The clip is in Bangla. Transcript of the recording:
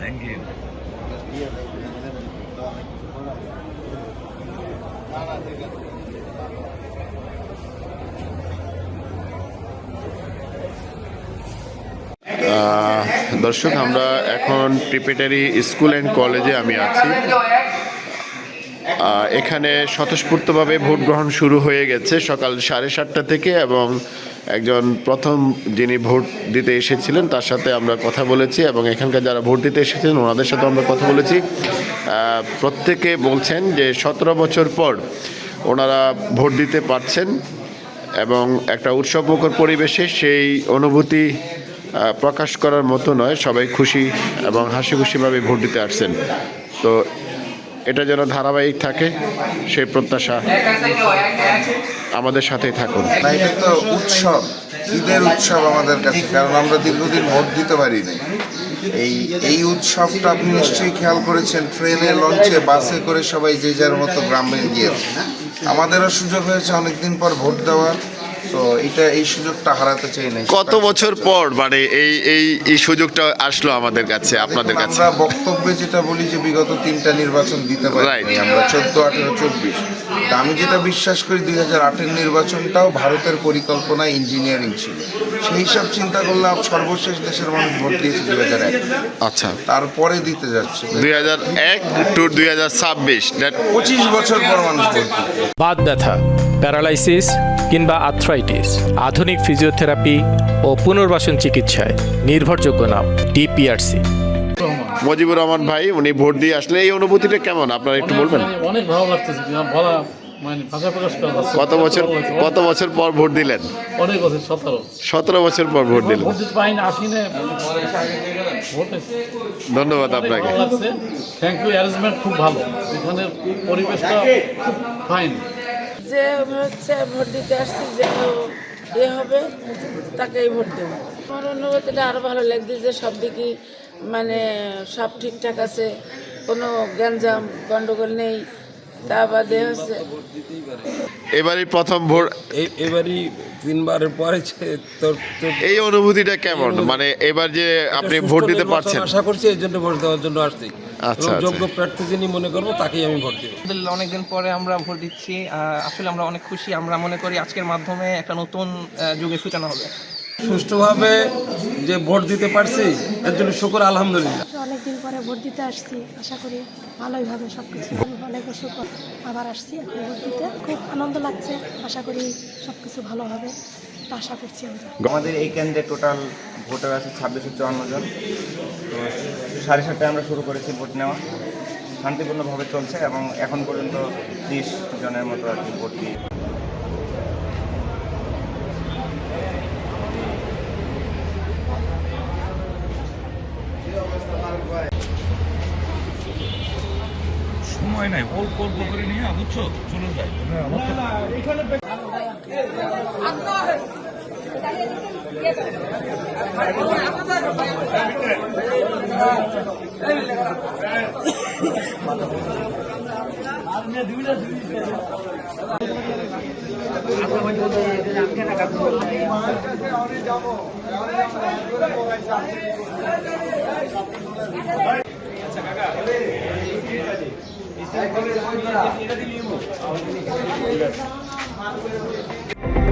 Thank you. দর্শক, আমরা এখন প্রিপারেটরি স্কুল অ্যান্ড কলেজে আমি আছি। এখানে স্বতঃস্ফূর্তভাবে ভোট গ্রহণ শুরু হয়ে গেছে সকাল 7:30 থেকে, এবং একজন প্রথম যিনি ভোট দিতে এসেছিলেন তার সাথে আমরা কথা বলেছি, এবং এখানকার যারা ভোট দিতে এসেছিলেন ওনাদের সাথে আমরা কথা বলেছি। প্রত্যেকে বলছেন যে 17 বছর পর ওনারা ভোট দিতে পারছেন, এবং একটা উৎসবমুখর পরিবেশে সেই অনুভূতি প্রকাশ করার মতো নয়। সবাই খুশি এবং হাসি খুশিভাবে ভোট দিতে আসছেন। তো এটা যেন ধারাবাহিক থাকে সেই প্রত্যাশা, আমাদের সাথেই থাকুন। এটা তো উৎসব, ঈদের উৎসব আমাদের কাছে, কারণ আমরা দীর্ঘদিন ভোট দিতে পারিনি। এই উৎসবটা আপনি নিশ্চয়ই খেয়াল করেছেন, ট্রেনে, লঞ্চে, বাসে করে সবাই যে যার মতো গ্রামে গিয়েছে। আমাদেরও সুযোগ হয়েছে অনেকদিন পর ভোট দেওয়ার, তো এই সুযোগটা হারাতে চাই না। কত বছর পর মানে এই সুযোগটা আসলো আমাদের কাছে, আপনাদের কাছে? আমরা বক্তব্যে যেটা বলি যে বিগত 3টা নির্বাচন দিতে পারিনি আমরা, 14, 18, 24। তা আমি যেটা বিশ্বাস করি 2008-এর নির্বাচনটাও ভারতের পরিকল্পনায় ইঞ্জিনিয়ারিং ছিল। সেই হিসাব চিন্তা করলে সর্বশেষ দেশের মানুষ ভোট দিয়েছে 2001। আচ্ছা, তারপরে দিতে যাচ্ছে 2001 to 2026, 25 বছর পর মানুষ ভোট দিচ্ছে। বাত ব্যথা, প্যারালাইসিস কিংবা আর্থ্রাইটিস, আধুনিক ফিজিওথেরাপি ও পুনর্বাসন চিকিৎসায় নির্ভরযোগ্য নাম ডিপিআরসি। মুজিবুর রহমান ভাই উনি ভোট দিয়ে আসলে এই অনুভূতিটা কেমন আপনারা একটু বলবেন? অনেক ভালো লাগতেছে, মানে ভাষা প্রকাশ করা যাচ্ছে। কত বছর পর ভোট দিলেন? অনেক বছর, 17 বছর পর ভোট দিলেন। ভোট দিতে পারিনি, আসিনি। ধন্যবাদ আপনাকে। ভালো লাগছে, থ্যাংক ইউ। অ্যারেঞ্জমেন্ট খুব ভালো, এখানে পরিবেশটা খুব ফাইন। যে হচ্ছে ভোট দিতে আসছি, যে হবে তাকেই ভোট দেব। আমার অনুভূতিটা আরও ভালো লাগছে যে সব দিকই মানে সব ঠিকঠাক আছে, কোনো গ্যাঞ্জাম গন্ডগোল নেই। তা বাদে হচ্ছে এবারই প্রথম ভোট, এবারই 3বারের পরে এই অনুভূতিটা কেমন? মানে এবার যে আপনি ভোট দিতে পারছেন, আশা করছি এই জন্য ভোট দেওয়ার জন্য আসছি। আচ্ছা, যোগ্য প্রার্থী যিনি মনে করবো তাকেই আমি ভোট দেব। অনেকদিন পরে আমরা ভোট দিচ্ছি, আসলে আমরা অনেক খুশি। আমরা মনে করি আজকের মাধ্যমে একটা নতুন যুগের সূচনা হবে। সুষ্ঠুভাবে যে ভোট দিতে পারছি এর জন্য শুকর, আলহামদুলিল্লাহ। অনেকদিন পরে ভোট দিতে আসছি, আশা করি ভালোই হবে সব কিছু। অনেক বছর পর আবার আসছি এখন ভোট দিতে, খুব আনন্দ লাগছে। আশা করি সব কিছু ভালো হবে, আশা করছি আমরা। আমাদের এই কেন্দ্রে টোটাল ভোটার আছে 2654 জন। তো 7:30টায় আমরা শুরু করেছি ভোট নেওয়া, শান্তিপূর্ণভাবে চলছে, এবং এখন পর্যন্ত 30 জনের মতো আর কি ভোট দিয়ে। সময় নাই, অল্প অল্প করে নিয়ে বুঝছো চলে যায়। এটা